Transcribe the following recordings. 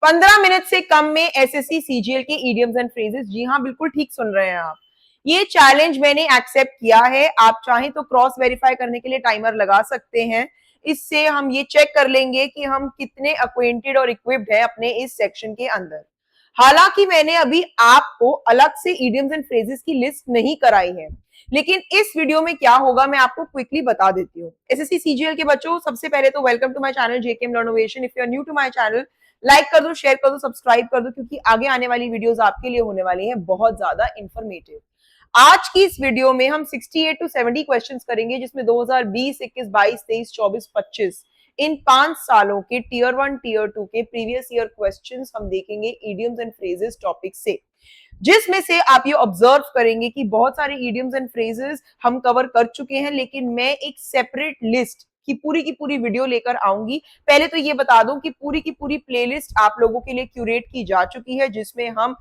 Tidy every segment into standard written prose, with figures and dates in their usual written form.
15 minute से कम में SSC CGL के इडियम्स एंड फ्रेजेस। जी हाँ, बिल्कुल ठीक सुन रहे हैं आप। ये चैलेंज मैंने एक्सेप्ट किया है। आप चाहें तो क्रॉस वेरीफाई करने के लिए टाइमर लगा सकते हैं। इससे हम ये चेक कर लेंगे कि हम कितने अक्वेंटेड और इक्विप्ड हैं अपने इस सेक्शन के अंदर। हालांकि मैंने अभी आपको अलग से इडियम्स एंड फ्रेजेस की लिस्ट नहीं कराई है, लेकिन इस वीडियो में क्या होगा मैं आपको क्विकली बता देती हूँ। एसएससी सीजीएल के बच्चों, सबसे पहले तो welcome to my channel JKM Learnovation. If you are new to my channel, like कर दो, शेयर कर दो, सब्सक्राइब कर दो, क्योंकि आगे आने वाली वीडियोस आपके लिए होने वाली हैं बहुत ज्यादा इंफॉर्मेटिव। आज की इस वीडियो में हम 68 टू 70 क्वेश्चंस करेंगे, जिसमें 2020, 21, 22, 23, 24, 25 इन 5 सालों के टीयर 1, टीयर 2 के प्रीवियस ईयर क्वेश्चंस हम देखेंगे इडियम्स एंड फ्रेजेस टॉपिक से, जिसमें से आप ये ऑब्जर्व करेंगे कि बहुत सारे इडियम्स एंड फ्रेजेस हम कवर कर चुके हैं, लेकिन मैं एक सेपरेट लिस्ट की पूरी वीडियो लेकर आऊंगी। पहले तो ये बता दूं कि पूरी की पूरी प्लेलिस्ट आप लोगों के लिए क्यूरेट की जा चुकी है, जिसमें हम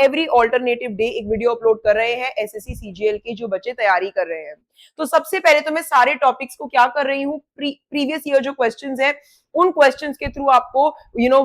एवरी ऑल्टरनेटिव डे एक वीडियो अपलोड कर रहे हैं एसएससी सीजीएल के जो बच्चे तैयारी कर रहे हैं। तो सबसे पहले तो मैं सारे टॉपिक्स को क्या कर रही हूँ, प्रीवियस ईयर जो क्वेश्चंस है उन क्वेश्चंस के थ्रू आपको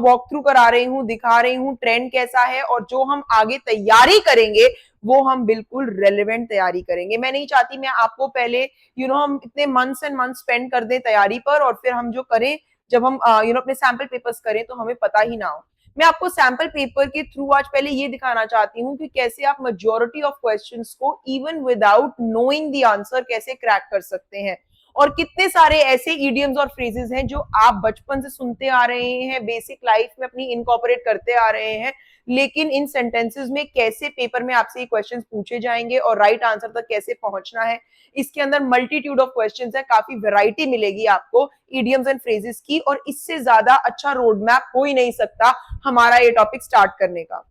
वॉक थ्रू करा रही हूँ, दिखा रही हूँ ट्रेंड कैसा है, और जो हम आगे तैयारी करेंगे वो हम बिल्कुल रेलेवेंट तैयारी करेंगे। मैं नहीं चाहती मैं आपको पहले हम इतने मंथ्स एंड मंथ्स स्पेंड कर दें तैयारी पर, और फिर हम जो करें, जब हम अपने सैंपल पेपर्स करें तो हमें पता ही ना हो। मैं आपको सैंपल पेपर के थ्रू आज पहले ये दिखाना चाहती हूँ कि कैसे आप मेजॉरिटी ऑफ क्वेश्चंस को even without knowing the answer कैसे क्रैक कर सकते हैं, और कितने सारे ऐसे इडियम्स और फ्रेजेस हैं जो आप बचपन से सुनते आ रहे हैं, बेसिक लाइफ में अपनी इनकॉर्पोरेट करते आ रहे हैं, लेकिन इन सेंटेंसेस में कैसे पेपर में आपसे ये क्वेश्चंस पूछे जाएंगे और राइट आंसर तक कैसे पहुंचना है। इसके अंदर मल्टीट्यूड ऑफ क्वेश्चंस है, काफी वैरायटी मिलेगी आपको इडियम्स एंड फ्रेजेस की, और इससे ज्यादा अच्छा रोड मैप हो ही नहीं सकता हमारा ये टॉपिक स्टार्ट करने का।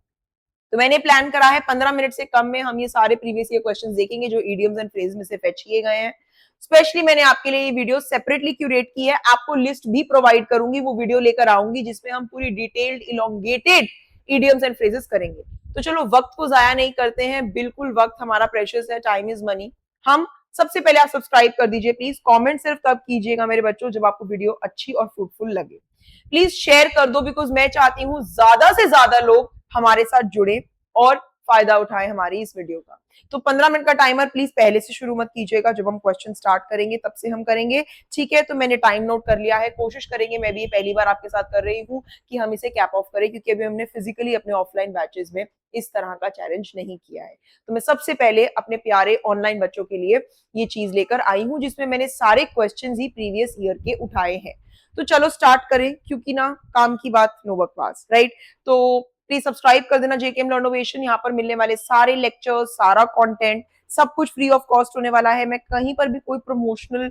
तो मैंने प्लान करा है 15 मिनट से कम में हम ये सारे प्रीवियस ईयर क्वेश्चंस देखेंगे जो इडियम्स एंड फ्रेज में से फेच किए गए हैं। स्पेशली मैंने आपके लिए ये वीडियो सेपरेटली क्यूरेट की है, आपको लिस्ट भी प्रोवाइड करूंगी, वो वीडियो लेकर आऊंगी जिसमें हम पूरी detailed elongated idioms and phrases करेंगे। तो चलो वक्त को जाया नहीं करते हैं, बिल्कुल वक्त हमारा प्रेशियस है, टाइम इज मनी। हम सबसे पहले आप सब्सक्राइब कर दीजिए प्लीज। कमेंट सिर्फ तब कीजिएगा मेरे बच्चों जब आपको वीडियो अच्छी और फ्रूटफुल लगे। प्लीज शेयर कर दो, बिकॉज मैं चाहती हूं ज्यादा से ज्यादा लोग हमारे साथ जुड़े और फायदा उठाए हमारी इस वीडियो का। तो 15 मिनट का टाइमर प्लीज पहले से शुरू मत कीजिएगा, जब हम क्वेश्चन स्टार्ट करेंगे तब से हम करेंगे, ठीक है। तो मैंने टाइम नोट कर लिया है, कोशिश करेंगे, मैं भी ये पहली बार आपके साथ कर रही हूँ कि हम इसे कैप ऑफ करें, क्योंकि अभी हमने फिजिकली अपने ऑफलाइन बैचेस में इस तरह का चैलेंज नहीं किया है। तो मैं सबसे पहले अपने प्यारे ऑनलाइन बच्चों के लिए ये चीज लेकर आई हूँ, जिसमें मैंने सारे क्वेश्चन ही प्रीवियस ईयर के उठाए हैं। तो चलो स्टार्ट करें, क्योंकि ना काम की बात नो बकवास, राइट। तो प्लीज सब्सक्राइब कर देना जेकेएम लर्नोवेशन। यहाँ पर मिलने वाले सारे लेक्चर्स, सारा कंटेंट, सब कुछ फ्री ऑफ कॉस्ट होने वाला है। मैं कहीं पर भी कोई प्रमोशनल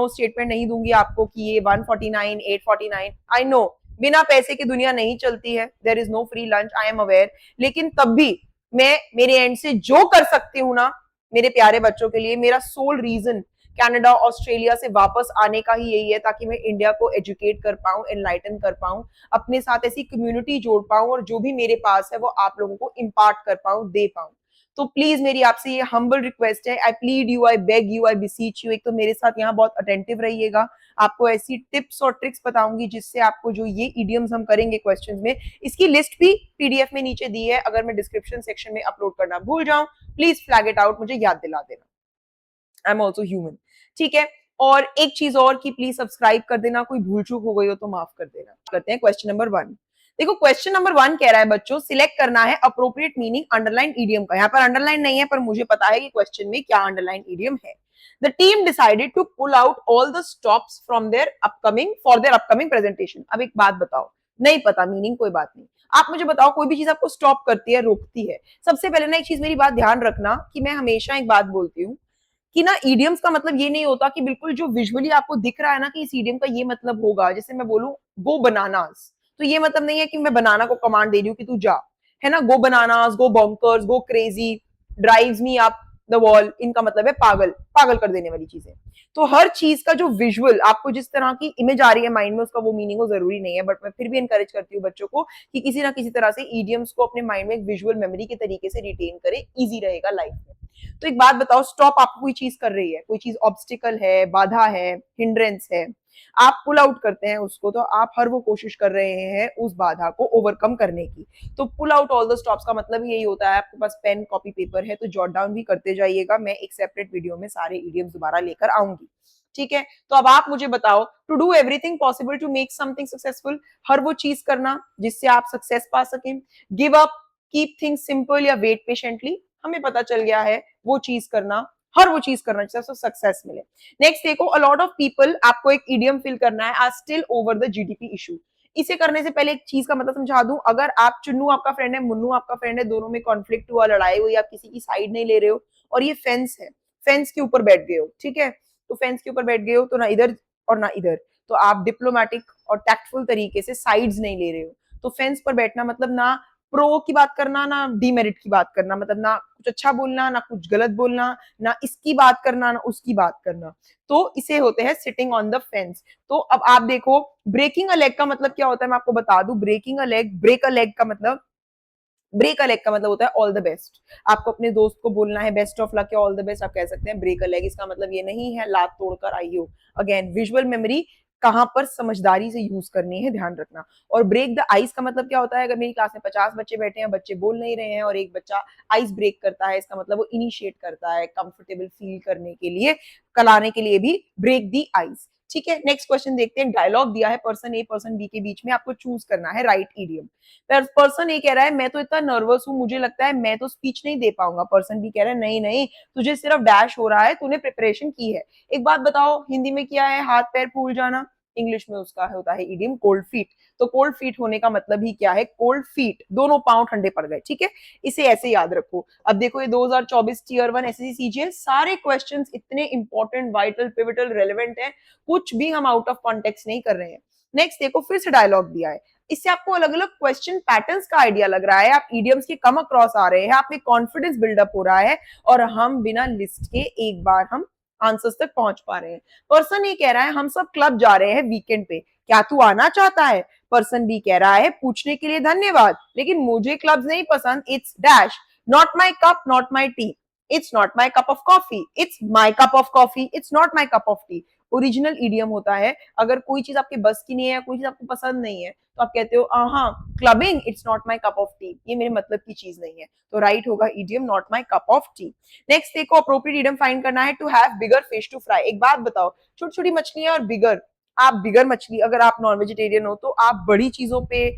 स्टेटमेंट नहीं दूंगी आपको कि ये 149, 849। आई नो बिना पैसे की दुनिया नहीं चलती है, there is no free lunch, I am aware, लेकिन तब भी मैं मेरे एंड से जो कर सकती हूँ ना मेरे प्यारे बच्चों के लिए, मेरा सोल रीजन कनाडा, ऑस्ट्रेलिया से वापस आने का ही यही है, ताकि मैं इंडिया को एजुकेट कर पाऊं, एनलाइटन कर पाऊं, अपने साथ ऐसी कम्युनिटी जोड़ पाऊं, और जो भी मेरे पास है वो आप लोगों को इम्पार्ट कर पाऊं, दे पाऊं। तो प्लीज मेरी आपसे ये हम्बल रिक्वेस्ट है, I plead you, I beg you, I beseech you. एक तो मेरे साथ यहाँ बहुत अटेंटिव रहिएगा, आपको ऐसी टिप्स और ट्रिक्स बताऊंगी जिससे आपको जो ये इडियम्स हम करेंगे क्वेश्चंस में, इसकी लिस्ट भी पीडीएफ में नीचे दी है, अगर मैं डिस्क्रिप्शन सेक्शन में अपलोड करना भूल जाऊं प्लीज फ्लैग इट आउट, मुझे याद दिला देना, आई एम ऑल्सो ह्यूमन, ठीक है। और एक चीज और कि प्लीज सब्सक्राइब कर देना, कोई भूल चूक हो गई हो तो माफ कर देना। करते हैं क्वेश्चन नंबर 1। देखो क्वेश्चन नंबर 1 कह रहा है बच्चों, सिलेक्ट करना है अप्रोप्रिएट मीनिंग अंडरलाइन इडियम का। यहाँ पर अंडरलाइन नहीं है, पर मुझे पता है कि क्वेश्चन में क्या अंडरलाइन इडियम है। The team decided to pull out all the stops from their upcoming presentation. अब एक बात बताओ, नहीं पता मीनिंग, कोई बात नहीं, आप मुझे बताओ कोई भी चीज आपको स्टॉप करती है, रोकती है। सबसे पहले ना एक चीज मेरी बात ध्यान रखना कि मैं हमेशा एक बात बोलती हूँ कि ना इडियम्स का मतलब ये नहीं होता कि बिल्कुल जो विजुअली आपको दिख रहा है ना कि इस इडियम का ये मतलब होगा। जैसे मैं बोलूं गो बनानास, तो ये मतलब नहीं है कि मैं बनाना को कमांड दे रही हूँ कि तू जा, है ना। Go bananas, go bonkers, go crazy, drives me up the wall, इनका मतलब है पागल, पागल कर देने वाली चीजें। तो हर चीज का जो विजुअल आपको जिस तरह की इमेज आ रही है माइंड में, उसका वो मीनिंग हो जरूरी नहीं है, बट मैं फिर भी एनकरेज करती हूँ बच्चों को कि किसी ना किसी तरह से इडियम्स को अपने माइंड में एक विजुअल मेमोरी के तरीके से रिटेन करें, इजी रहेगा लाइफ में। तो एक बात बताओ, स्टॉप आपको कोई चीज कर रही है, कोई चीज ऑब्स्टिकल है, बाधा है, हिंड्रेंस है, आप पुल आउट करते हैं उसको, तो आप हर वो कोशिश कर रहे हैं उस बाधा को ओवरकम करने की। तो pull out all the stops का मतलब यही होता है, आपके पास पेन कॉपी पेपर है तो जॉट डाउन भी करते जाइएगा, मैं एक सेपरेट वीडियो में सारे इडियम्स दोबारा लेकर आऊंगी, ठीक है। तो अब आप मुझे बताओ, to do everything possible to make something successful, हर वो चीज करना जिससे आप सक्सेस पा सकें, give up, keep things simple या वेट पेशेंटली, हमें पता चल गया है वो चीज करना, हर वो चीज करना जिससे सक्सेस मिले। नेक्स्ट देखो, अ लॉट ऑफ पीपल, आपको एक इडियम फिल करना है, are still over the GDP issue. इसे करने से पहले एक चीज का मतलब समझा दूं, अगर आप चुन्नू आपका फ्रेंड है, मुन्नू आपका फ्रेंड है, दोनों में कॉन्फ्लिक्ट हुआ, लड़ाई हुई, आप किसी की साइड नहीं ले रहे हो, और ये फेंस है, फेंस के ऊपर बैठ गए हो, ठीक है, तो फेंस के ऊपर बैठ गए हो तो ना इधर और ना इधर, तो आप डिप्लोमेटिक और टैक्टफुल तरीके से साइड्स नहीं ले रहे हो। तो फेंस पर बैठना मतलब ना प्रो की बात करना ना डीमेरिट की बात करना, मतलब ना कुछ अच्छा बोलना ना कुछ गलत बोलना, ना इसकी बात करना ना उसकी बात करना, तो इसे होते हैं सिटिंग ऑन द फेंस। तो अब आप देखो, ब्रेकिंग अ लेग का मतलब क्या होता है, मैं आपको बता दूं, breaking a leg, break a leg का मतलब, ब्रेक अ लेग का मतलब होता है ऑल द बेस्ट। आपको अपने दोस्त को बोलना है बेस्ट ऑफ लक या ऑल द बेस्ट, आप कह सकते हैं ब्रेक अ लेग, इसका मतलब ये नहीं है लात तोड़कर आई हो। अगेन विजुअल मेमोरी कहां पर समझदारी से यूज करनी है, ध्यान रखना। और ब्रेक द आइस का मतलब क्या होता है, अगर मेरी क्लास में 50 बच्चे बैठे हैं, बच्चे बोल नहीं रहे हैं और एक बच्चा आइस ब्रेक करता है, इसका मतलब वो इनिशिएट करता है कंफर्टेबल फील करने के लिए, कराने के लिए भी ब्रेक दी आइस, ठीक है। नेक्स्ट क्वेश्चन देखते हैं, डायलॉग दिया है पर्सन ए पर्सन बी के बीच में, आपको चूज करना है राइट इडियम। पर्सन ए कह रहा है मैं तो इतना नर्वस हूं, मुझे लगता है मैं तो स्पीच नहीं दे पाऊंगा। पर्सन बी कह रहा है नहीं नहीं, तुझे सिर्फ डैश हो रहा है, तूने प्रिपरेशन की है। एक बात बताओ, हिंदी में क्या है हाथ पैर फूल जाना, इंग्लिश में उसका होता है इडियम कोल्ड फीट। तो कोल्ड फीट होने का मतलब ही क्या है, कोल्ड फीट, दोनों पांव ठंडे पड़ गए, ठीक है। इसे ऐसे याद रखो। अब देखो ये 2024 टीयर 1 एसएससी सीजीएल, सारे क्वेश्चंस इतने इंपॉर्टेंट, वाइटल, पिवटल, रेलेवेंट है, कुछ भी हम आउट ऑफ कॉन्टेक्स्ट नहीं कर रहे हैं। नेक्स्ट देखो, फिर से डायलॉग दिया है, इससे आपको अलग अलग क्वेश्चन पैटर्न्स का आइडिया लग रहा है, आप इडियम्स के कम अक्रॉस आ रहे हैं, आप में कॉन्फिडेंस बिल्डअप हो रहा है, और हम बिना लिस्ट के एक बार हम आंसर्स तक पहुंच पा रहे हैं। पर्सन ये कह रहा है हम सब क्लब जा रहे हैं वीकेंड पे, क्या तू आना चाहता है। पर्सन बी कह रहा है पूछने के लिए धन्यवाद, लेकिन मुझे क्लब्स नहीं पसंद, it's dash, not my cup, not my T, it's not my cup of coffee, it's my cup of coffee, it's not my cup of T. Original idiom होता है, अगर कोई चीज आपके बस की नहीं है, कोई चीज आपको पसंद नहीं है, तो आप कहते हो हाँ clubbing, it's not my cup of T, ये मेरे मतलब की चीज नहीं है, तो राइट होगा idiom not my cup of tea. Next देखो, अप्रोप्रिएट इडियम फाइंड करना है, to have bigger fish to fry. एक बात बताओ, छोटी छोटी मछलियां और बिगर, आप बिगर मछली, अगर आप नॉन वेजिटेरियन हो तो आप बड़ी चीजों पे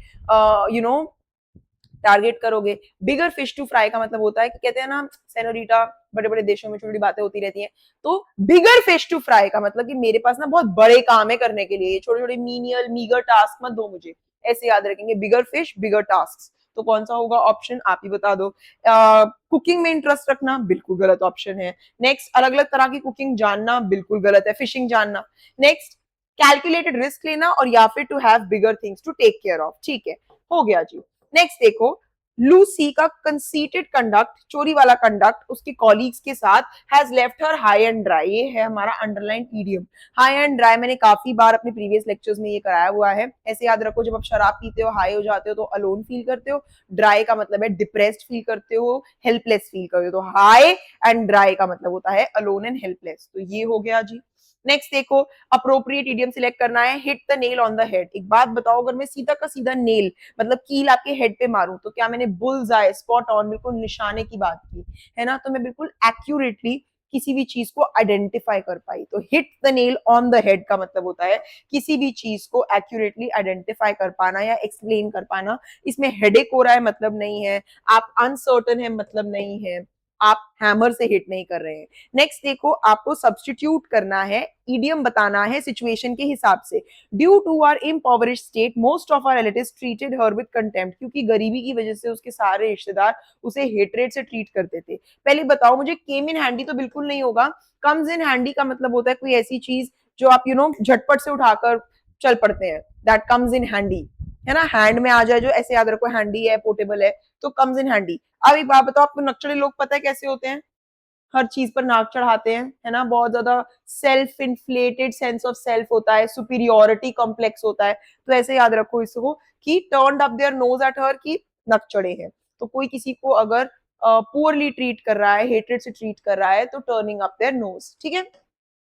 टारगेट करोगे। बिगर फिश टू फ्राई का मतलब होता है कि कहते हैं ना सेनोरिटा, बड़े बड़े देशों में छोटी छोटी बातें होती रहती हैं, तो बिगर फिश टू फ्राई का मतलब कि मेरे पास ना बहुत बड़े काम है करने के लिए, छोटे छोटे मीनियल मीगर टास्क मत दो मुझे, ऐसे याद रखेंगे, बिगर फिश बिगर टास्क। तो कौन सा होगा ऑप्शन, आप ही बता दो। कुकिंग में इंटरेस्ट रखना बिल्कुल गलत ऑप्शन है। नेक्स्ट, अलग अलग तरह की कुकिंग जानना बिल्कुल गलत है, फिशिंग जानना। नेक्स्ट, कैलकुलेटेड रिस्क लेना, और या फिर to have bigger things to take care of, ठीक है, हो गया जी। नेक्स्ट देखो, लूसी का कंसीटेड कंडक्ट, चोरी वाला कंडक्ट, उसके कॉलीग्स के साथ has left her high and dry, ये है हमारा underline idiom. High and dry मैंने काफी बार अपने प्रीवियस लेक्चर्स में ये कराया हुआ है, ऐसे याद रखो, जब आप शराब पीते हो हाई हो जाते हो तो अलोन फील करते हो, ड्राई का मतलब है डिप्रेस्ड फील करते हो, हेल्पलेस फील करते हो, तो हाई एंड ड्राई का मतलब होता है अलोन एंड हेल्पलेस, तो ये हो गया जी। नेक्स्ट देखो, अप्रोप्रिएट इडियम सिलेक्ट करना है, hit the nail on the head. एक बात बताओ, अगर मैं सीधा का सीधा नेल मतलब कील आपके हेड पे मारूं, तो क्या मैंने बुल्स आए, स्पॉट ऑन, बिल्कुल निशाने की बात की है ना, तो मैं बिल्कुल एक्यूरेटली किसी भी चीज को आइडेंटिफाई कर पाई। तो hit the nail on the head का मतलब होता है किसी भी चीज को एक्यूरेटली आइडेंटिफाई कर पाना या एक्सप्लेन कर पाना। इसमें हेडेक हो रहा है मतलब नहीं है, आप अनसर्टन है मतलब नहीं है, आप हैमर से हिट नहीं कर रहे हैं। नेक्स्ट देखो, आपको सब्स्टिट्यूट करना है, इडियम बताना है सिचुएशन के हिसाब से। Due to our impoverished state most of our relatives treated her with contempt, क्योंकि गरीबी की वजह से उसके सारे रिश्तेदार उसे हेटरेट से ट्रीट करते थे। पहले बताओ मुझे, केम इन हैंडी तो बिल्कुल नहीं होगा, कम्स इन हैंडी का मतलब होता है कोई ऐसी चीज जो आप झटपट से उठाकर चल पड़ते हैं, दैट कम्स इन हैंडी, है ना, हैंड में आ जाए जो, ऐसे याद रखो, हैंडी है, पोर्टेबल है, तो कम्स इन हैंडी। अब एक बात बताओ, आपको नक्चड़े लोग पता है कैसे होते हैं, हर चीज पर नाक चढ़ाते हैं, है ना, बहुत ज्यादा self inflated sense of self होता है, सुपीरियोरिटी कॉम्प्लेक्स होता है, तो ऐसे याद रखो इसको कि turned up their nose at her, की नक चढ़े हैं। तो कोई किसी को अगर पुअरली ट्रीट कर रहा है, हेटेड से ट्रीट कर रहा है, तो टर्निंग अप देयर नोज, ठीक है।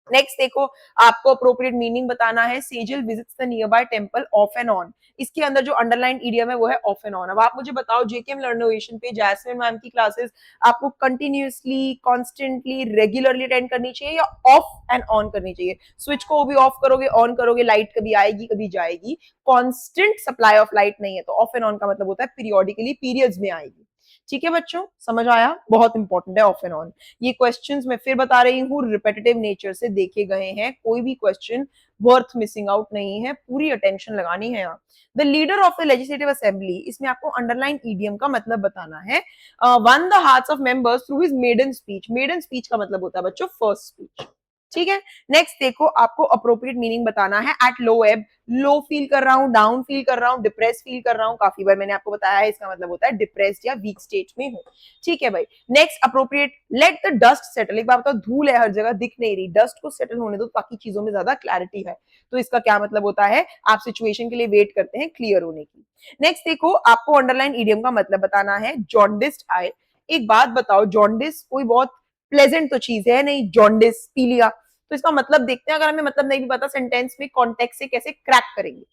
नेक्स्ट देखो, आपको अप्रोप्रिएट मीनिंग बताना है। Sejal visits the near by temple of and on. इसके अंदर जो अंडरलाइन ईडियम है वो है ऑफ एंड ऑन। अब आप मुझे बताओ, जेकेएम लर्नोवेशन पे जैस्मिन मैम की क्लासेस आपको कंटिन्यूअसली, कॉन्स्टेंटली, रेगुलरली अटेंड करनी चाहिए या ऑफ एंड ऑन करनी चाहिए? स्विच को भी ऑफ करोगे, ऑन करोगे, लाइट कभी आएगी कभी जाएगी, कॉन्स्टेंट सप्लाई ऑफ लाइट नहीं है। तो ऑफ एंड ऑन का मतलब होता है पीरियोडिकली, पीरियड्स में आएगी। ठीक है बच्चों, समझ आया? बहुत इंपॉर्टेंट है ऑफ एंड ऑन। ये क्वेश्चंस मैं फिर बता रही हूँ, रिपीटेटिव नेचर से देखे गए हैं, कोई भी क्वेश्चन वर्थ मिसिंग आउट नहीं है, पूरी अटेंशन लगानी है यहाँ। The leader of the legislative assembly, इसमें आपको अंडरलाइन ईडियम का मतलब बताना है। Won the hearts of members through his maiden speech. Maiden speech का मतलब होता है बच्चों फर्स्ट स्पीच। ठीक है, नेक्स्ट देखो, आपको अप्रोप्रिएट मीनिंग बताना है। एट लो एब, लो फील कर रहा हूं, डाउन फील कर रहा हूं, डिप्रेस फील कर रहा हूं, काफी बार मैंने आपको बताया है, इसका मतलब होता है डिप्रेस्ड या वीक स्टेट में हूं। ठीक है भाई, next appropriate, let the dust settle. एक बार बताओ, धूल है हर जगह, दिख नहीं रही, डस्ट को सेटल होने दो, बाकी चीजों में ज्यादा क्लैरिटी है। तो इसका क्या मतलब होता है? आप सिचुएशन के लिए वेट करते हैं क्लियर होने की। नेक्स्ट देखो, आपको अंडरलाइन ईडियम का मतलब बताना है। जॉन्डिस्ड आई। एक बात बताओ, जॉन्डिस कोई बहुत प्लेजेंट तो चीज है नहीं, जॉन्डिस पी लिया, तो इसका मतलब देखते हैं। अगर हमें मतलब नहीं भी पता, सेंटेंस में कॉन्टेक्स्ट से कैसे क्रैक करेंगे।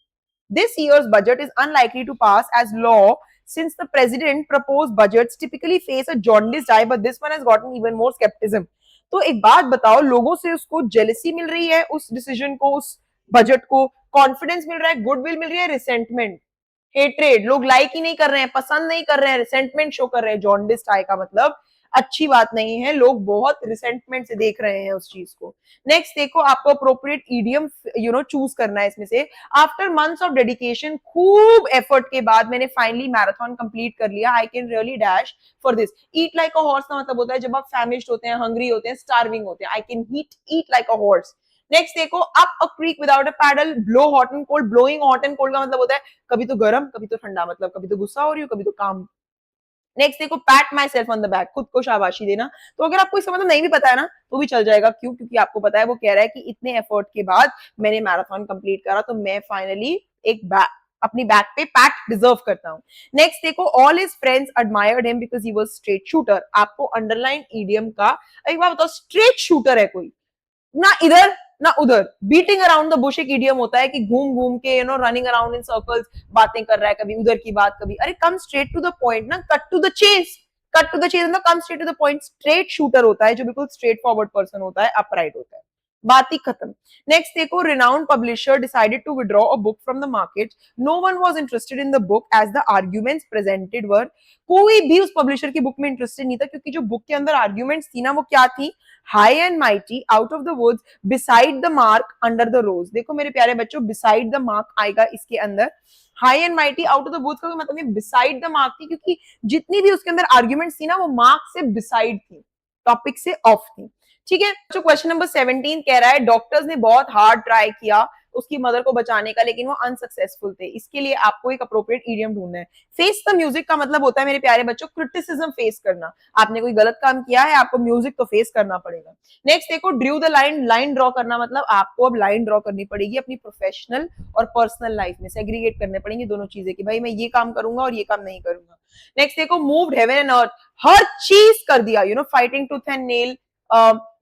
This year's budget is unlikely to pass as law since the president proposed budgets typically face a jaundiced eye, but this one has gotten even more skepticism. तो एक बात बताओ, लोगों से उसको जेलसी मिल रही है उस डिसीजन को, उस बजट को, कॉन्फिडेंस मिल रहा है, गुडविल मिल रही है, रिसेंटमेंट, हेट्रेड, लोग लाइक ही नहीं कर रहे हैं, पसंद नहीं कर रहे हैं, रिसेंटमेंट शो कर रहे हैं। जॉन्डिस्ड आई का मतलब अच्छी बात नहीं है, लोग बहुत रिसेंटमेंट से देख रहे हैं उस चीज को। नेक्स्ट देखो, आपको अप्रोप्रिएट ईडियम चूज करना है इसमें से। आफ्टर मंथ्स ऑफ डेडिकेशन, खूब एफर्ट के बाद मैंने फाइनली मैराथन कंप्लीट कर लिया। I can really dash for this. Eat like a horse का मतलब होता है जब आप फैमिश्ड होते हैं, हंग्री होते हैं, स्टार्विंग होते हैं। I can eat like a horse. Next देखो, up a creek without a paddle, blow hot and cold. Blowing hot and cold का मतलब होता है कभी तो गर्म कभी तो ठंडा, मतलब कभी तो गुस्सा हो रही हो कभी तो काम। नेक्स्ट देखो, PAT my self on the back, खुद को शाबाशी देना। तो अगर आपको इसका मतलब नहीं भी पता है ना, तो भी चल जाएगा। क्यों? क्योंकि आपको पता है, वो कह रहा है कि इतने एफर्ट के बाद मैंने मैराथन कंप्लीट करा, तो मैं फाइनली एक अपनी बैक पे पैट डिजर्व करता हूं। नेक्स्ट देखो, all his friends admired him because he was straight shooter. आपको अंडरलाइन ईडियम का एक बार बताओ, स्ट्रेट शूटर है कोई, ना इधर ना उधर, बीटिंग अराउंड द बुश एक इडियम होता है कि घूम घूम के रनिंग अराउंड इन सर्कल्स, बातें कर रहा है, कभी उधर की बात कभी, अरे come straight to the point ना, cut to the chase, cut to the chase मतलब come straight to the point. Straight shooter होता है जो बिल्कुल स्ट्रेट फॉरवर्ड पर्सन होता है, अपराइट होता है, बात ही खत्म। नेक्स्ट देखो, renowned publisher decided to withdraw a book from the market, no one was interested in the book as the arguments presented were. कोई भी उस पब्लिशर की बुक में इंटरेस्टेड नहीं था, क्योंकि जो बुक के अंदर आर्ग्यूमेंट्स थी ना, वो क्या थी? High and mighty, out of the woods, beside the mark, under the rose. देखो मेरे प्यारे बच्चों, बिसाइड द मार्क आएगा इसके अंदर। High and mighty, out of the woods का मतलब बिसाइड द मार्क थी, क्योंकि जितनी भी उसके अंदर आर्ग्यूमेंट्स थी ना, वो मार्क से बिसाइड थी, टॉपिक से ऑफ थी। ठीक है, जो क्वेश्चन नंबर 17 कह रहा है, डॉक्टर्स ने बहुत हार्ड ट्राई किया उसकी मदर को बचाने का, लेकिन वो अनसक्सेसफुल थे। इसके लिए आपको एक अप्रोप्रिएट ईडियम ढूंढना है। फेस द म्यूजिक का मतलब होता है मेरे प्यारे बच्चों, क्रिटिसिज्म फेस करना। आपने कोई गलत काम किया है, आपको म्यूजिक तो फेस करना पड़ेगा। नेक्स्ट देखो, Drew the line, line draw करना मतलब आपको अब लाइन ड्रॉ करनी पड़ेगी अपनी प्रोफेशनल और पर्सनल लाइफ में, सेग्रीगेट करने पड़ेंगे दोनों चीजें कि भाई मैं ये काम करूंगा और ये काम नहीं करूंगा। नेक्स्ट देखो, मूव्ड हेवन एंड अर्थ, हर चीज कर दिया, फाइटिंग टूथ एंड नेल,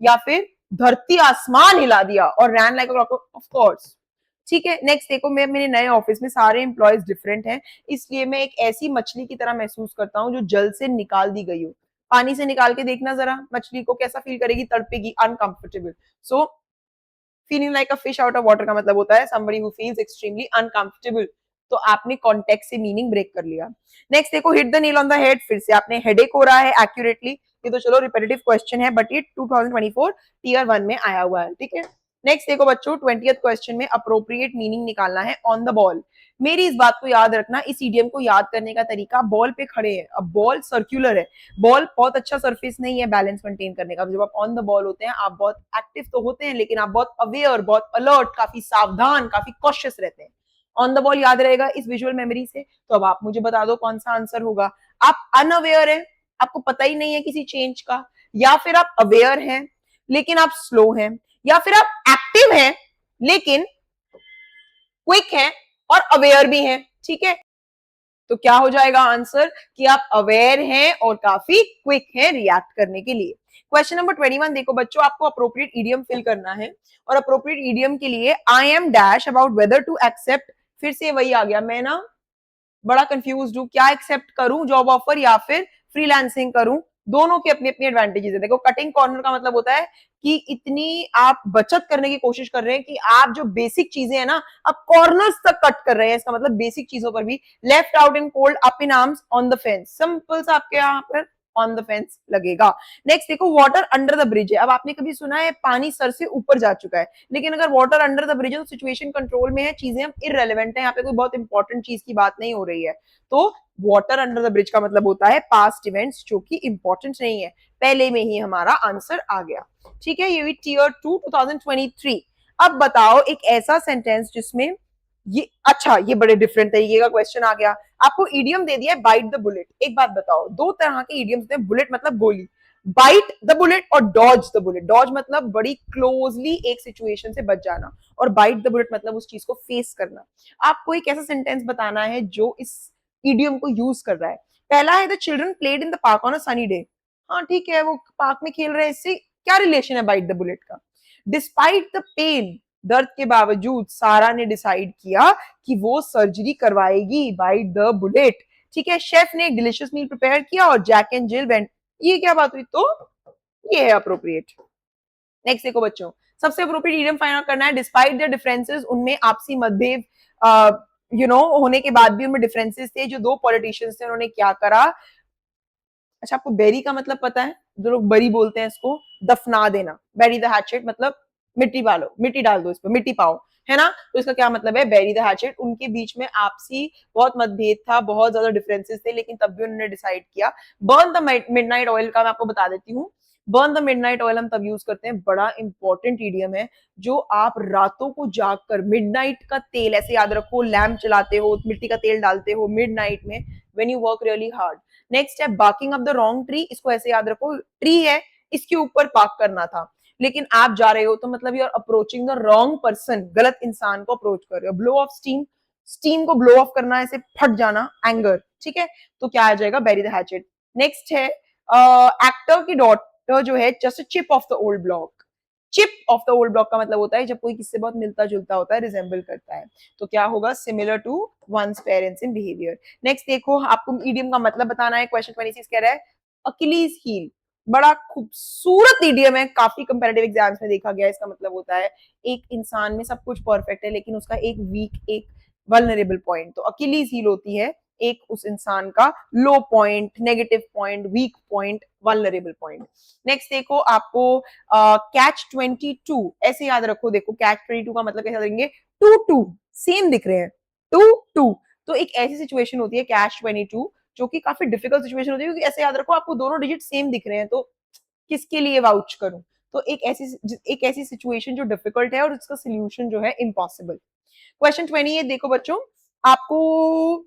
या फिर धरती आसमान हिला दिया, और ran like a rocket, of course. ठीक है, नेक्स्ट देखो, मैं मेरे नए ऑफिस में सारे एम्प्लॉयज डिफरेंट हैं, इसलिए मैं एक ऐसी मछली की तरह महसूस करता हूँ जो जल से निकाल दी गई हो। पानी से निकाल के देखना जरा मछली को, कैसा फील करेगी? तड़पेगी, uncomfortable. So feeling like a fish out of water का मतलब होता है somebody who feels extremely uncomfortable। तो आपने कॉन्टेक्स्ट से मीनिंग ब्रेक कर लिया। नेक्स्ट देखो, hit the nail on the head, फिर से आपने हेडेक हो रहा है एक्यूरेटली। ये तो चलो रिपीटेटिव क्वेश्चन है, बट ये 2024 टीयर 1 में आया हुआ है। ठीक है, नेक्स्ट देखो बच्चों, 20th क्वेश्चन में अप्रोप्रिएट मीनिंग निकालना है ऑन द बॉल। मेरी इस बात को याद रखना, इस ईडियम को याद करने का तरीका, बॉल पे खड़े हैं, अब बॉल सर्कुलर है, बॉल बहुत अच्छा सरफेस नहीं है बैलेंस मेंटेन करने का। जब आप ऑन द बॉल होते हैं, आप बहुत एक्टिव तो होते हैं, लेकिन आप बहुत अवेयर, बहुत अलर्ट, काफी सावधान, काफी कॉशियस रहते हैं। ऑन द बॉल याद रहेगा इस विजुअल मेमोरी से। तो अब आप मुझे बता दो कौन सा आंसर होगा। आप अनअवेयर हैं, आपको पता ही नहीं है किसी चेंज का, या फिर आप अवेयर हैं लेकिन आप स्लो हैं, या फिर आप एक्टिव हैं लेकिन क्विक हैं और अवेयर भी हैं। ठीक है, तो क्या हो जाएगा आंसर कि आप अवेयर हैं और काफी क्विक हैं रिएक्ट करने के लिए। क्वेश्चन नंबर 21 देखो बच्चों, आपको अप्रोप्रिएट ईडियम फिल करना है और अप्रोप्रिएट ईडियम के लिए I am dash about whether to accept, फिर से वही आ गया, मैं ना बड़ा कंफ्यूज हूं, क्या एक्सेप्ट करूं, जॉब ऑफर या फिर फ्रीलांसिंग करूं। दोनों के अपनी अपनी एडवांटेजेस है। देखो कटिंग कॉर्नर का मतलब होता है कि इतनी आप बचत करने की कोशिश कर रहे हैं कि आप जो बेसिक चीजें हैं ना आप कॉर्नर्स तक कट कर रहे हैं, इसका मतलब बेसिक चीजों पर भी। Left out in cold, up in arms, on the fence, simple सा आपके यहाँ पर ऑन द फेंस लगेगा। नेक्स्ट देखो वाटर अंडर द ब्रिज है। अब आपने कभी सुना है पानी सर से ऊपर जा चुका है, लेकिन अगर वाटर अंडर द ब्रिज है तो सिचुएशन कंट्रोल में है, चीजें अब इररेलेवेंट है, यहाँ पे कोई बहुत इंपॉर्टेंट चीज की बात नहीं हो रही है। तो वाटर अंडर द ब्रिज का मतलब होता है पास्ट इवेंट्स जो कि इंपॉर्टेंट नहीं है, पहले में ही हमारा आंसर आ गया। ठीक है, ये हुई टीयर 2 2023। अब बताओ एक ऐसा सेंटेंस जिसमें ये, अच्छा ये बड़े डिफरेंट तरीके का क्वेश्चन आ गया। आपको ईडियम दे दिया है बाइट द बुलेट। एक बात बताओ, दो तरह के ईडियम्स हैं, बुलेट मतलब गोली, बाइट द बुलेट और डॉज द बुलेट। डॉज मतलब बड़ी क्लोजली एक सिचुएशन से बच जाना, और बाइट द बुलेट मतलब उस चीज को फेस करना। आपको एक ऐसा सेंटेंस बताना है जो इस ईडियम को यूज कर रहा है। पहला है the children played in the park on a sunny day. हाँ ठीक है, वो पार्क में खेल रहे हैं, इससे क्या रिलेशन है बाइट द बुलेट का। डिस्पाइट द पेन, दर्द के बावजूद सारा ने डिसाइड किया कि वो सर्जरी करवाएगी, बाइट द बुलेट। ठीक है, शेफ ने एक डिलीशियस मील प्रिपेयर किया और जैक एंड जिल वेंट। ये क्या बात हुई, तो ये है अप्रोप्रिएट। नेक्स्ट देखो बच्चों, सबसे अप्रोप्रिएट ईडियम फाइंड आउट करना है। डिस्पाइट द डिफरेंसेस, उनमें आपसी मतभेद होने के बाद भी उनमें डिफरेंसेस थे। जो दो पॉलिटिशियंस थे उन्होंने क्या करा। अच्छा आपको बेरी का मतलब पता है, जो लोग बरी बोलते हैं इसको, दफना देना, बेरी द हैचेट मतलब मिट्टी पालो, मिट्टी डाल दो इस पर, मिट्टी पाओ, है ना। तो इसका क्या मतलब है, बेरी द हैचेट। उनके बीच में आपसी बहुत मतभेद था, बहुत ज्यादा डिफरेंसेस थे, लेकिन तब भी उन्होंने डिसाइड किया। बर्न द मिडनाइट ऑयल का मैं आपको बता देती हूँ। बर्न द मिडनाइट ऑयल हम तब यूज करते हैं, बड़ा इंपॉर्टेंट ईडियम है, जो आप रातों को जागकर मिडनाइट का तेल, ऐसे याद रखो, लैम्प चलाते हो, मिट्टी का तेल डालते हो मिडनाइट में, when you work really hard. Next है barking up the wrong tree, इसको ऐसे याद रखो, ट्री है इसके ऊपर पार्क करना था, लेकिन आप जा रहे हो तो मतलब you are approaching the wrong person, गलत इंसान को अप्रोच कर रहे हो। ब्लो ऑफ स्टीम, स्टीम को ब्लो ऑफ करना, ऐसे फट जाना, एंगर। ठीक है, तो क्या आ जाएगा, बेरी द हैचेट। नेक्स्ट है एक्टर की डॉटर जो है just chip off the old block. Chip off the old block का मतलब होता है जब कोई किससे बहुत मिलता जुलता होता है, रिजेंबल करता है, तो क्या होगा, similar to one's parents in behaviour. Next देखो, आपको ईडियम का मतलब बताना है। क्वेश्चन 26 कह रहा है अकिलीज हील, बड़ा खूबसूरत ईडियम है, काफी कंपैरेटिव एग्जाम्स में देखा गया। इसका मतलब होता है एक इंसान में सब कुछ परफेक्ट है लेकिन उसका एक वीक, एक वल्नरेबल पॉइंट, तो अकिलीज हील होती है एक उस इंसान का low point, negative point, weak point, vulnerable point. Next देखो, आपको कैच 22 ऐसे याद रखो। देखो कैच 22 का मतलब कैसे देंगे, टू टू सेम दिख रहे हैं, टू टू, तो एक ऐसी सिचुएशन होती है कैच 22 जो कि काफी डिफिकल्ट सिचुएशन होती है, क्योंकि ऐसे याद रखो आपको दोनों डिजिट सेम दिख रहे हैं, तो किसके लिए वाउच करूं। तो एक ऐसी सिचुएशन जो डिफिकल्ट है और इसका सोल्यूशन जो है इम्पॉसिबल। क्वेश्चन 28 देखो बच्चों, आपको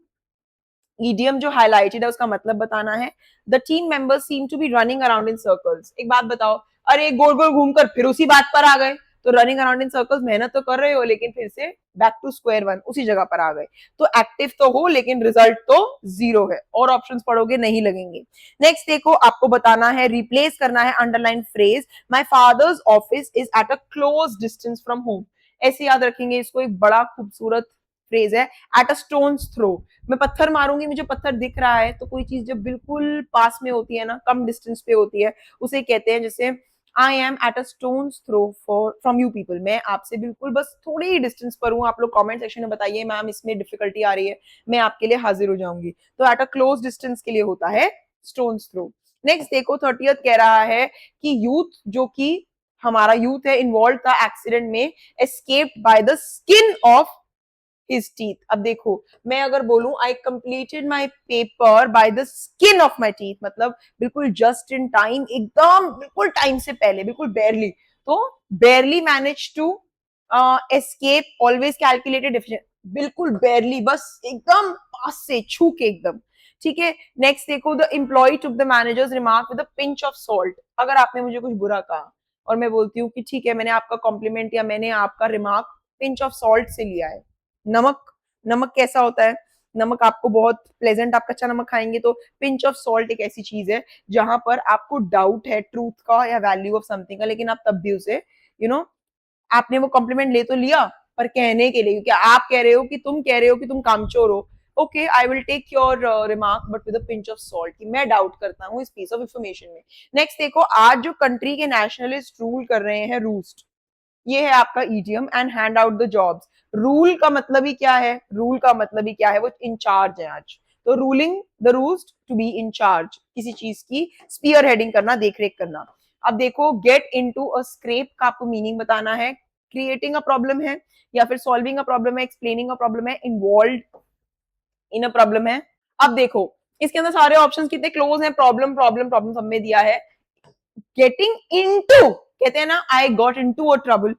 ईडियम जो हाईलाइटेड है उसका मतलब बताना है। The team members seem to be running around in circles. एक बात बताओ, अरे गोल गोल घूमकर फिर उसी बात पर आ गए, तो रनिंग अराउंड इन सर्कल्स, मेहनत तो कर रहे हो लेकिन फिर से बैक टू स्क्वायर वन, उसी जगह पर आ गए। तो एक्टिव तो हो लेकिन रिजल्ट तो जीरो है, और ऑप्शंस पढ़ोगे नहीं लगेंगे। नेक्स्ट देखो, आपको बताना है, रिप्लेस करना है underline phrase, my father's office is at a close distance from home. ऐसे याद रखेंगे इसको, एक बड़ा खूबसूरत फ्रेज है, एट अ स्टोन्स थ्रो। मैं पत्थर मारूंगी, मुझे पत्थर दिख रहा है, तो कोई चीज जब बिल्कुल पास में होती है ना, कम डिस्टेंस पे होती है, उसे कहते हैं, जैसे I am at a stone's throw for from you people, मैं आपसे बिल्कुल बस थोड़ी ही डिस्टेंस पर हूँ। आप लोग कमेंट सेक्शन में बताइए मैम इसमें डिफिकल्टी आ रही है, मैं आपके लिए हाजिर हो जाऊंगी। तो एट अ क्लोज डिस्टेंस के लिए होता है स्टोन्स थ्रो। नेक्स्ट देखो 30th कह रहा है कि यूथ, जो कि हमारा यूथ है, इन्वॉल्व था एक्सीडेंट में, escaped by the skin of his teeth. अब देखो, मैं अगर बोलूं I completed my paper by the skin of my teeth, मतलब बिल्कुल जस्ट इन टाइम, एकदम बिल्कुल टाइम से पहले, बिल्कुल बेरली, तो barely manage to escape, always calculated, बिल्कुल बेरली, बस एकदम पास से छू के एकदम। ठीक है, नेक्स्ट देखो, the employ took the manager's remark with a pinch of salt. अगर आपने मुझे कुछ बुरा कहा और मैं बोलती हूँ कि ठीक है, मैंने आपका कॉम्प्लीमेंट या मैंने आपका रिमार्क पिंच ऑफ सॉल्ट से लिया है, नमक, नमक कैसा होता है, नमक आपको बहुत प्लेजेंट, आप कच्चा नमक खाएंगे तो पिंच ऑफ सॉल्ट एक ऐसी चीज है जहां पर आपको डाउट है ट्रूथ का या वैल्यू ऑफ समथिंग का, लेकिन आप तब भी उसे आपने वो कॉम्प्लीमेंट ले तो लिया पर कहने के लिए, क्योंकि आप कह रहे हो कि तुम कामचोर हो। Okay, I will take your remark but with a pinch of salt, कि मैं डाउट करता हूँ इस पीस ऑफ इंफॉर्मेशन में। नेक्स्ट देखो, आज जो कंट्री के नेशनलिस्ट रूल कर रहे हैं, रूस्ट, ये है आपका idiom. And hand out the jobs, rule का मतलब ही क्या है, रूल का मतलब ही क्या है, वो इंचार्ज है आज। तो ruling the roost, to be incharge, किसी चीज की स्पीयर हेडिंग करना, देखरेख करना। अब देखो, गेट इनटू अ स्क्रैप का आपको मीनिंग बताना है, क्रिएटिंग अ प्रॉब्लम है, या फिर सॉल्विंग अ प्रॉब्लम है, एक्सप्लेनिंग अ प्रॉब्लम है, इन्वॉल्व इन अ प्रॉब्लम है। अब देखो, इसके अंदर सारे ऑप्शंस कितने क्लोज हैं, प्रॉब्लम प्रॉब्लम प्रॉब्लम सब में दिया है। गेटिंग इनटू, कहते हैं ना I got into a trouble,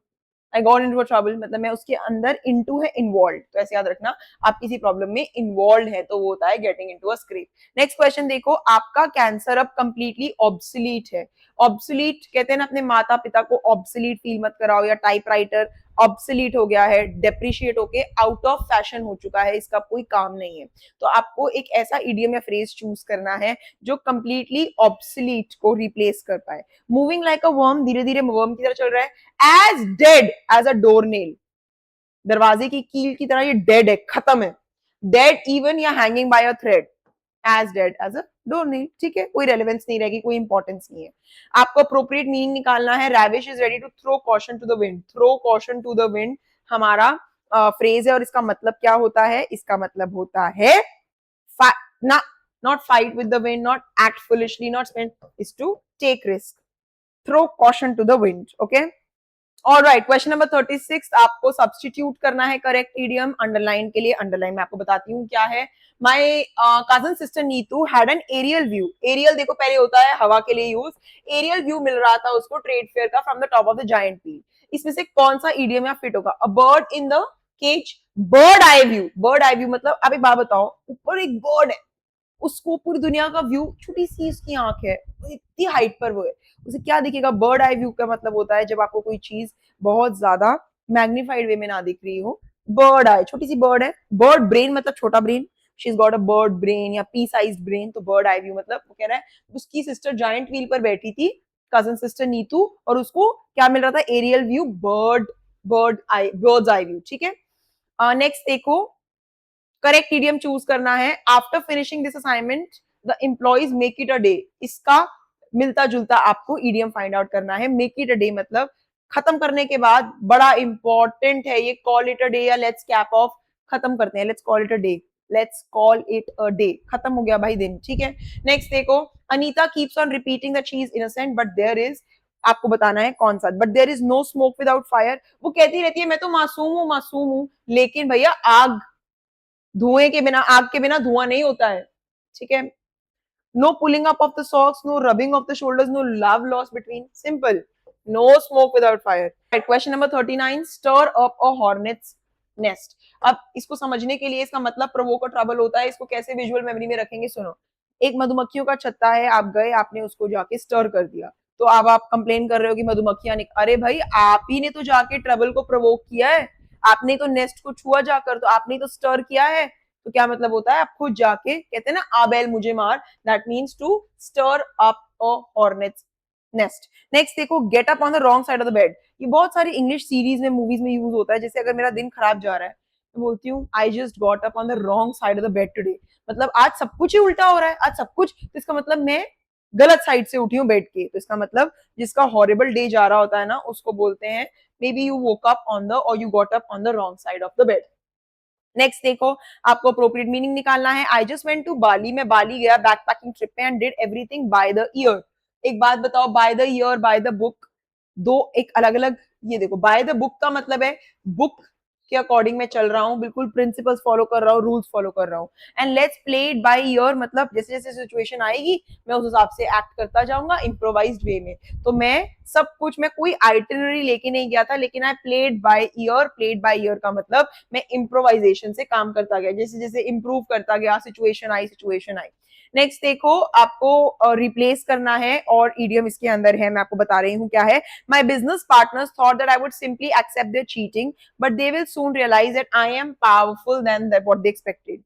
I got into trouble, मतलब मैं उसके अंदर इनटू है इन्वॉल्व, तो ऐसे याद रखना, आप किसी प्रॉब्लम में इन्वॉल्व है तो वो होता है getting into a scrap. Next question देखो, आपका कैंसर अब कंप्लीटली ऑब्सोलीट है। ऑब्सोलीट कहते हैं ना, अपने माता पिता को ऑब्सोलीट फील मत कराओ, या टाइपराइटर ऑब्सोलीट हो गया है, डेप्रिशिएट होके आउट ऑफ फैशन हो चुका है, इसका कोई काम नहीं है। तो आपको एक ऐसा इडियम या फ्रेज चूज करना है जो कंप्लीटली ऑब्सोलीट को रिप्लेस कर पाए। मूविंग लाइक अ वर्म, धीरे धीरे वर्म की तरह चल रहा है। As dead as a door nail, दरवाजे की कील की तरह ये डेड है, खत्म है। डेड इवन या hanging by a thread, as dead as a door nail, ठीक है, कोई रेलेवेंस नहीं रहेगी, कोई इंपॉर्टेंस नहीं है। आपको अप्रोप्रिएट मीनिंग निकालना है। Ravish is ready to throw caution to the wind, throw caution to the wind हमारा फ्रेज है, और इसका मतलब क्या होता है, इसका मतलब होता है ना, not fight with the wind, not act foolishly, not spend, is to take risk, throw caution to the wind. Okay, alright, question number 36, आपको सब्स्टिट्यूट करना है करेक्ट इडियम। अंडरलाइन के लिए अंडरलाइन मैं आपको बताती हूँ क्या है। My cousin sister Neetu had an aerial view, aerial देखो पहले होता है हवा के लिए यूज, एरियल व्यू मिल रहा था उसको ट्रेड फेयर का from the top of the giant wheel. इसमें से कौन सा इडियम या फिट होगा, a bird in the cage, bird eye view, bird eye view मतलब आप एक बात बताओ, ऊपर एक बर्ड है, उसको पूरी दुनिया का व्यू, छोटी सी उसकी आंख है, इतनी हाइट पर वो है, उसे क्या दिखेगा। बर्ड आई व्यू का मतलब होता है जब आपको कोई चीज बहुत ज्यादा मैग्निफाइड वे में ना दिख रही हो। बर्ड आई, छोटी सी बर्ड है। बर्ड ब्रेन मतलब छोटा brain, she is got a bird brain या पी साइज ब्रेन, तो बर्ड आई व्यू मतलब वो कह रहा है उसकी सिस्टर जायंट व्हील पर बैठी थी, कजन सिस्टर नीतू, और उसको क्या मिल रहा था, aerial view, bird's eye view, ठीक है। नेक्स्ट देखो, करेक्ट इडियम चूज करना है। After finishing this assignment the employees make it a day, इसका मिलता जुलता आपको इडियम फाइंड आउट करना है। मेक इट अ डे मतलब खत्म करने के बाद, बड़ा इंपॉर्टेंट है ये, कॉल इट अ डे या लेट्स कैप ऑफ, खत्म करते हैं, let's call it a day, let's call it a day, खत्म हो गया भाई दिन, ठीक है। नेक्स्ट देखो, Anita keeps on repeating that she is innocent but there is, आपको बताना है कौन सा, but there is no smoke without fire, वो कहती रहती है मैं तो मासूम हूं, लेकिन भैया आग, धुएं के बिना, आग के बिना धुआं नहीं होता है, ठीक है। No pulling up of the socks, no rubbing of the shoulders, no love loss between, simple, no smoke without fire. Question number 39, stir up a hornet's nest. अब इसको समझने के लिए, इसका मतलब प्रोवोक ट्रबल होता है, इसको कैसे विजुअल मेमोरी में रखेंगे, सुनो। एक मधुमक्खियों का छत्ता है, आप गए, आपने उसको जाके स्टर कर दिया, तो अब आप कंप्लेन कर रहे हो कि मधुमक्खियां अरे भाई आप ही ने तो जाके ट्रबल को प्रोवोक किया है, आपने तो नेस्ट को छुआ जाकर, तो आपने तो स्टर किया है, तो क्या मतलब होता है, आप खुद जाके, कहते हैं ना आबेल मुझे मार, that means to stir up a hornet's nest. Next देखो, get up on the wrong side of the bed, ये बहुत सारी इंग्लिश सीरीज में, मूवीज में यूज होता है। जैसे अगर मेरा दिन खराब जा रहा है तो बोलती हूँ I just got up on the wrong side of the bed today, मतलब आज सब कुछ ही उल्टा हो रहा है, आज सब कुछ, तो इसका मतलब मैं गलत साइड से उठी हूँ बेड के, तो इसका मतलब जिसका हॉरिबल डे जा रहा होता है ना, उसको बोलते हैं may be you woke up on the, और you got up on the wrong side of the bed. Next देखो, आपको अप्रोप्रिएट मीनिंग निकालना है। I just went to Bali, मैं बाली गया बैकपैकिंग ट्रिप पे, and did everything by the year. एक बात बताओ, by the year, by the book, दो एक अलग अलग, ये देखो बाय द बुक का मतलब है बुक के अकॉर्डिंग मैं चल रहा हूँ, बिल्कुल प्रिंसिपल्स फॉलो कर रहा हूँ, रूल्स फॉलो कर रहा हूँ। And let's play it by year मतलब जैसे जैसे सिचुएशन आएगी मैं उस हिसाब से एक्ट करता जाऊंगा इम्प्रोवाइज्ड वे में। तो मैं सब कुछ, मैं कोई आइटिनरी लेके नहीं गया था, लेकिन I played by year, played by year का मतलब मैं इम्प्रोवाइजेशन से काम करता गया, जैसे जैसे इंप्रूव करता गया, सिचुएशन आई। नेक्स्ट देखो, आपको रिप्लेस करना है, और ईडियम इसके अंदर है, मैं आपको बता रही हूँ क्या है। My business partners thought that I would simply accept their cheating but they will soon realise that I am powerful then that what they expected.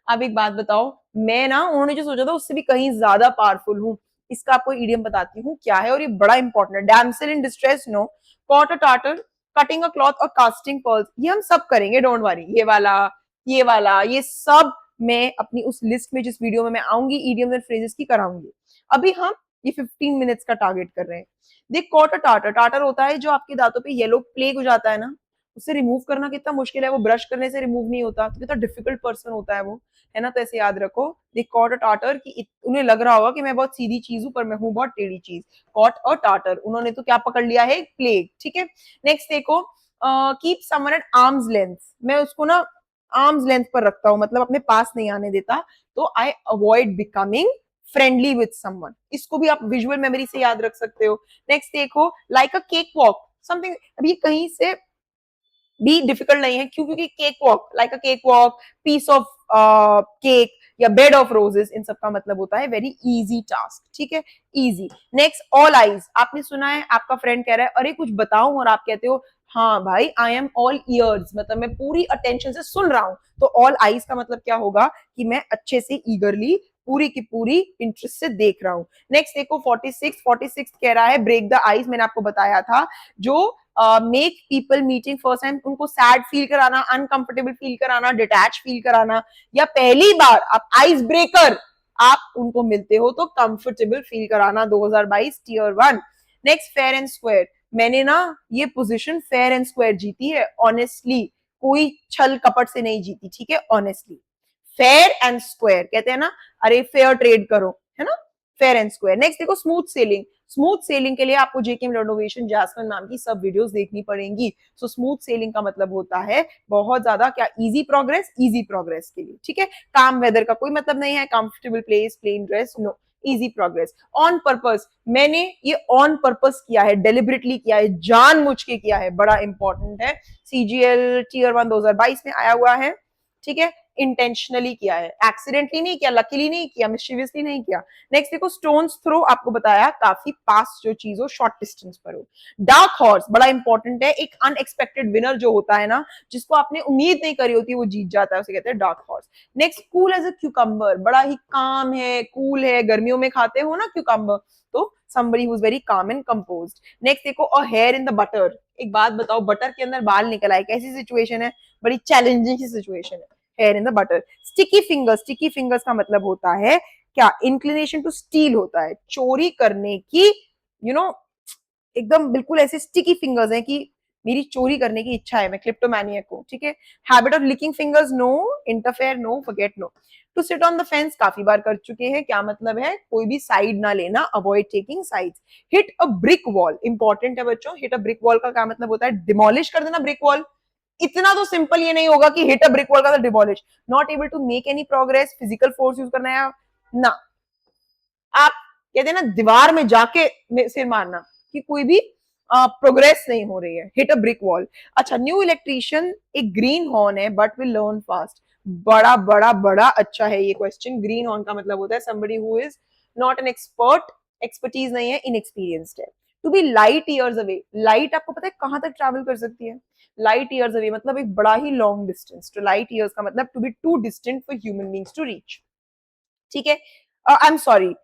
अब एक बात बताओ, मैं ना उन्होंने जो सोचा था उससे भी कहीं ज्यादा पावरफुल हूँ। इसका आपको इडियम बताती हूँ क्या है, और ये बड़ा इंपॉर्टेंट है। Damsel in distress no, caught a tartar, cutting a cloth और कास्टिंग पर्ल्स, ये हम सब करेंगे, डोंट वरी। ये वाला, ये सब मैं अपनी उस लिस्ट में जिस वीडियो में मैं आऊंगी इडियम्स एंड फ्रेजेस की कराऊंगी। अभी हम ये 15 मिनट्स का टारगेट कर रहे हैं। देख, कॉट अ टाटर, टाटर होता है जो आपके दांतों पे येलो प्लेग हो जाता है ना, उसे रिमूव करना कितना मुश्किल है, वो ब्रश करने से रिमूव नहीं होता, तो कितना डिफिकल्ट पर्सन होता है वो, है ना। तो ऐसे याद रखो, दे कॉट अ टाटर, कि उन्हें लग रहा होगा कि मैं बहुत सीधी चीज हूं पर मैं हूं बहुत टेढ़ी चीज। कॉट अ टाटर, उन्होंने तो क्या पकड़ लिया है, प्लेग, ठीक है। नेक्स्ट देखो, keep someone eight arms length, मैं उसको ना आर्म्स लेंथ पर रखता हूं, मतलब अपने पास नहीं आने देता। तो I avoid becoming friendly with someone, इसको भी आप विजुअल मेमोरी से याद रख सकते हो। नेक्स्ट देखो, like a cake walk something, अभी कहीं से भी डिफिकल्ट नहीं है, क्यों, क्योंकि cake walk, like a cake walk, piece of cake या बेड ऑफ रोजेस, इन सब का मतलब होता है वेरी इजी टास्क, ठीक है, इजी। नेक्स्ट, ऑल आईज, आपने सुना है आपका फ्रेंड कह रहा है अरे कुछ बताऊं, और आप कहते हो हाँ भाई आई एम ऑल ईयर्स, मतलब मैं पूरी अटेंशन से सुन रहा हूं। तो ऑल आईज का मतलब क्या होगा, कि मैं अच्छे से ईगरली पूरी की पूरी इंटरेस्ट से देख रहा हूं। नेक्स्ट देखो 46 कह रहा है ब्रेक द आइस, मैंने आपको बताया था, जो make people meeting first time, उनको सैड फील कराना, अनकंफर्टेबल फील कराना, डिटैच फील कराना, या पहली बार आप आइस ब्रेकर आप उनको मिलते हो तो कंफर्टेबल फील कराना। 2022 tier 1। Next, fair and square, मैंने ना ये पोजीशन फेयर एंड स्क्वायर जीती है, ऑनेस्टली, कोई छल कपट से नहीं जीती, ठीक है, ऑनेस्टली। फेयर एंड स्क्वायर कहते हैं ना, अरे फेयर ट्रेड करो, है ना, फेयर एंड स्क्वायर। नेक्स्ट देखो, स्मूथ सेलिंग, स्मूथ सेलिंग के लिए आपको जेकेएम रेनोवेशन जैस्मिन नाम की सब वीडियोस देखनी पड़ेंगी। सो स्मूथ सेलिंग का मतलब होता है बहुत ज्यादा क्या, इजी प्रोग्रेस के लिए, ठीक है। काम वेदर का कोई मतलब नहीं है, comfortable place, plain dress, no, easy progress. On purpose, मैंने ये ऑन पर्पस किया है, डेलिबरेटली किया है, जानबूझ के किया है, बड़ा इंपॉर्टेंट है, सीजीएल टीयर 1 2022 में आया हुआ है, ठीक है, इंटेंशनली किया है, एक्सीडेंटली नहीं किया, लकीली नहीं किया, मिस्chievously नहीं किया। नेक्स्ट देखो, स्टोन्स थ्रो, आपको बताया काफी पास जो चीज हो, शॉर्ट डिस्टेंस पर हो। डार्क हॉर्स बड़ा इंपॉर्टेंट है, एक अनएक्सपेक्टेड विनर जो होता है ना, जिसको आपने उम्मीद नहीं करी होती वो जीत जाता है, उसे कहते हैं dark horse. Next, cool as a cucumber, बड़ा ही काम है, कूल है, गर्मियों में खाते हो ना क्यूकम्बर, तो somebody who is very calm and composed। Next देखो, a hair in the butter, एक बात बताओ, बटर के अंदर बाल निकल आए, कैसी सिचुएशन है, बड़ी चैलेंजिंग सी सिचुएशन है, hair in the butter. Sticky fingers, sticky fingers का मतलब होता है क्या, इंक्लिनेशन टू स्टील होता है, चोरी करने की, यू नो, एकदम बिल्कुल ऐसे स्टिकी फिंगर्स हैं कि मेरी चोरी करने की इच्छा है, मैं क्लिप्टोमैनियक हूँ, ठीक है। Habit of licking fingers, no, interfere, no, forget, no. To sit on the fence, काफी बार कर चुके हैं, क्या मतलब है, कोई भी साइड ना लेना, avoid taking sides. Hit a brick wall, important है बच्चों, हिट अ ब्रिक वॉल का क्या मतलब होता है, डिमोलिश कर देना ब्रिक वॉल। इतना तो सिंपल ये नहीं होगा कि हिट अ ब्रिक वॉल का demolish, not able to make any progress, physical force use करना है ना, आप कहते हैं ना दीवार में जाके सिर मारना, कि कोई भी प्रोग्रेस नहीं हो रही है, हिट अ ब्रिक वॉल। अच्छा, न्यू इलेक्ट्रिशियन, एक ग्रीन हॉर्न है बट विल लर्न फास्ट, बड़ा बड़ा बड़ा अच्छा है ये क्वेश्चन। ग्रीन हॉर्न का मतलब होता है somebody who is not an expert, expertise नहीं है, इनएक्सपीरियंस्ड है। To be light years away, light आपको पता है कहां तक ट्रैवल कर सकती है, लाइट ईयर्स अवे मतलब एक बड़ा ही लॉन्ग डिस्टेंस, तो लाइट ईयर्स का मतलब to be too distant for human beings to reach, ठीक है। I am sorry,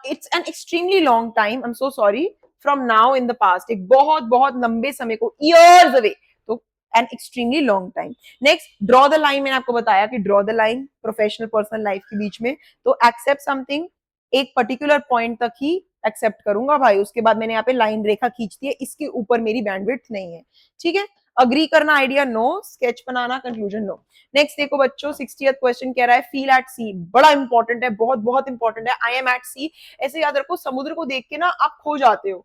it's an extremely long time, I am so sorry, from now in the past, एक बहुत बहुत लंबे समय को, ईयर्स अवे, तो an extremely long time. Next, draw the line, मैंने आपको बताया कि draw the line professional personal life के बीच में, तो एक्सेप्ट समथिंग, एक पर्टिकुलर पॉइंट तक ही एक्सेप्ट करूंगा भाई, उसके बाद मैंने यहाँ पे लाइन रेखा खींच दी है, इसके ऊपर मेरी बैंडविड्थ नहीं है, ठीक है। अग्री करना आइडिया, नो, स्केच बनाना कंक्लूजन, नो। नेक्स्ट देखो बच्चों, 60th क्वेश्चन कह रहा है फील एट सी, बड़ा इंपॉर्टेंट है, बहुत बहुत इंपॉर्टेंट है, आई एम एट सी, ऐसे याद रखो, समुद्र को देख के ना आप खो जाते हो,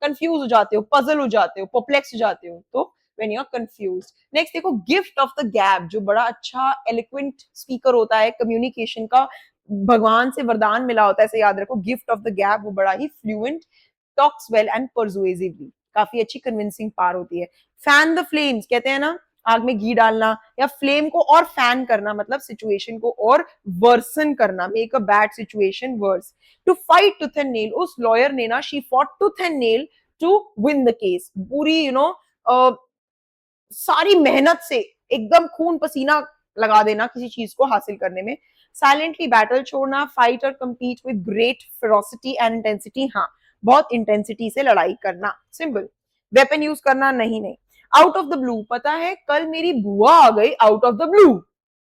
कंफ्यूज हो जाते हो, पजल हो जाते हो, परप्लेक्स हो जाते हो, तो when you are confused. Next देखो, गिफ्ट ऑफ द गैप, जो बड़ा अच्छा एलिक्वेंट स्पीकर होता है, कम्युनिकेशन का भगवान से वरदान मिला होता है, ऐसे याद रखो, गिफ्ट ऑफ द गैप, वो बड़ा ही फ्लुएंट, टॉक्स वेल एंड परसुएसिवली, काफी अच्छी कन्विंसिंग पार होती है। फैन द फ्लेम्स, कहते हैं ना आग में घी डालना, या फ्लेम को और फैन करना, मतलब सिचुएशन को और वर्सन करना, make a bad situation worse. To fight tooth and nail, उस लॉयर ने ना, she fought tooth and nail to win the case, पूरी सारी मेहनत से एकदम खून पसीना लगा देना किसी चीज को हासिल करने में। साइलेंटली बैटल छोड़ना, फाइट और compete with great ferocity and intensity, हाँ बहुत इंटेंसिटी से लड़ाई करना, सिंपल। वेपन यूज करना नहीं नहीं। आउट ऑफ द ब्लू, पता है कल मेरी बुआ आ गई out of the blue.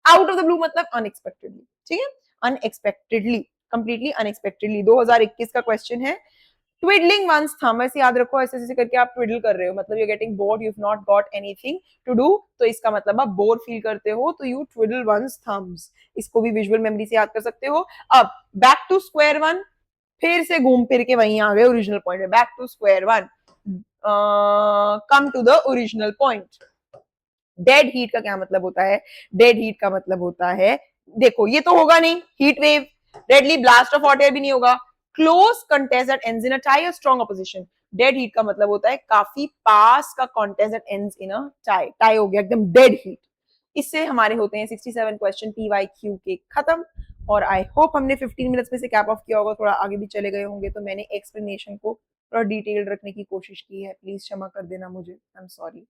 Out of the blue मतलब अनएक्सपेक्टेडली, ठीक है, अनएक्सपेक्टेडली, कंप्लीटली अनएक्सपेक्टेडली। 2021 का क्वेश्चन है। ट्विडलिंग वंस थंब, ऐसे याद रखो, ऐसे ऐसे करके आप ट्विडल कर रहे हो, मतलब you getting bored, you have not got anything to do, तो इसका मतलब आप बोर फील करते हो, तो यू ट्विडल वंस थम्स। इसको भी विजुअल मेमोरी से याद कर सकते हो। अब बैक टू स्क्वायर वन, फिर से घूम फिर के वहीं आ गए ओरिजिनल पॉइंट में, back to square one, come to the original point. Dead heat का क्या मतलब होता है? डेड हीट का मतलब होता है, देखो ये तो होगा नहीं, heat wave, deadly blast of hot air भी नहीं होगा। Close contest that ends in a tie और स्ट्रॉन्ग ऑपोजिशन। डेड हीट का मतलब होता है काफी पास का contest that ends in a tie, tie हो गया एकदम डेड हीट। इससे हमारे होते हैं 67 क्वेश्चन PYQ के खत्म। और आई होप हमने 15 मिनट्स में से कैप ऑफ किया होगा, थोड़ा आगे भी चले गए होंगे, तो मैंने एक्सप्लेनेशन को थोड़ा डिटेल रखने की कोशिश की है, प्लीज क्षमा कर देना मुझे, आई एम सॉरी।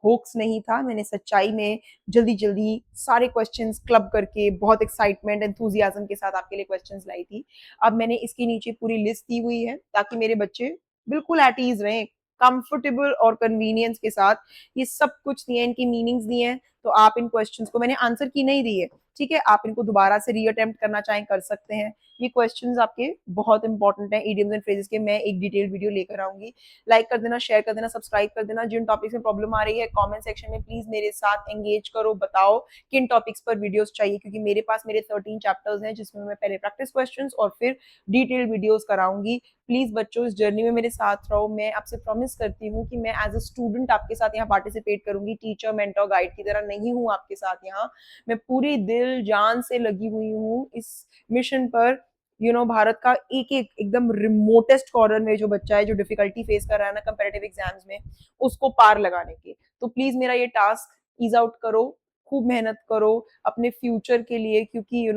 होक्स नहीं था, मैंने सच्चाई में जल्दी जल्दी सारे क्वेश्चंस क्लब करके बहुत एक्साइटमेंट एंथुजियाज्म के साथ आपके लिए क्वेश्चंस लाई थी। अब मैंने इसके नीचे पूरी लिस्ट दी हुई है ताकि मेरे बच्चे बिल्कुल एट ईज रहें, कंफर्टेबल और कन्वीनियंस के साथ। ये सब कुछ दिए, इनकी मीनिंग्स दिए हैं, तो आप इन क्वेश्चंस को, मैंने आंसर की नहीं दी है, ठीक है, आप इनको दोबारा से रीअटेम्प्ट करना चाहें कर सकते हैं। ये क्वेश्चंस आपके बहुत इंपॉर्टेंट हैं इडियम्स एंड फ्रेजेस के, मैं एक डिटेल वीडियो लेकर आऊंगी। लाइक कर देना, शेयर कर देना, सब्सक्राइब कर देना। जिन टॉपिक्स में प्रॉब्लम आ रही है कमेंट सेक्शन में प्लीज मेरे साथ एंगेज करो, बताओ किन टॉपिक्स पर वीडियोस चाहिए, क्योंकि मेरे पास मेरे 13 चैप्टर्स हैं जिसमें मैं पहले प्रैक्टिस क्वेश्चंस और फिर डिटेल वीडियोस कराऊंगी। प्लीज बच्चों इस जर्नी में मेरे साथ रहो, मैं आपसे प्रॉमिस करती हूँ कि मैं एज अ स्टूडेंट आपके साथ यहाँ पार्टिसिपेट करूंगी, टीचर मेंटर गाइड की तरह नहीं हूँ आपके साथ यहाँ। मैं पूरी दिल जान से लगी हुई हूँ इस मिशन पर, भारत का एक एक एकदम रिमोटेस्ट कॉर्नर में जो बच्चा है, जो डिफिकल्टी फेस कर रहा है ना कंपैरेटिव एग्जाम्स में, उसको पार लगाने के। तो प्लीज मेरा ये टास्क ईज आउट करो, खूब मेहनत करो अपने फ्यूचर के लिए, क्योंकि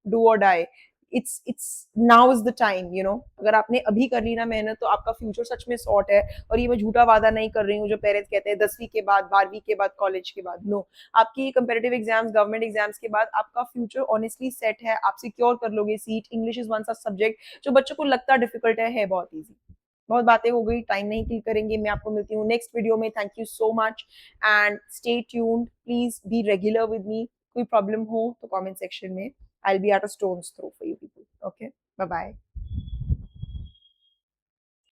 do or die, it's now is the time. अगर आपने अभी कर ली ना मेहनत, तो आपका फ्यूचर सच में सॉर्ट है। और ये मैं झूठा वादा नहीं कर रही हूँ जो पेरेंट्स कहते हैं 10वीं के बाद, 12वीं के बाद, कॉलेज के बाद, नो। आपकी कंपेरेटिव एग्जाम्स, गवर्नमेंट एग्जाम्स के बाद आपका फ्यूचर ऑनेस्टली सेट है, आप सिक्योर कर लोगे seat. English is one such subject जो बच्चों को लगता डिफिकल्ट है बहुत ईजी। बहुत बातें हो गई, टाइम नहीं किल करेंगे, मैं आपको मिलती हूँ नेक्स्ट वीडियो में। Thank you so much and stay tuned, please be regular with me. कोई प्रॉब्लम हो तो कमेंट सेक्शन में, I'll be at a stone's throw for you people. Okay, bye bye.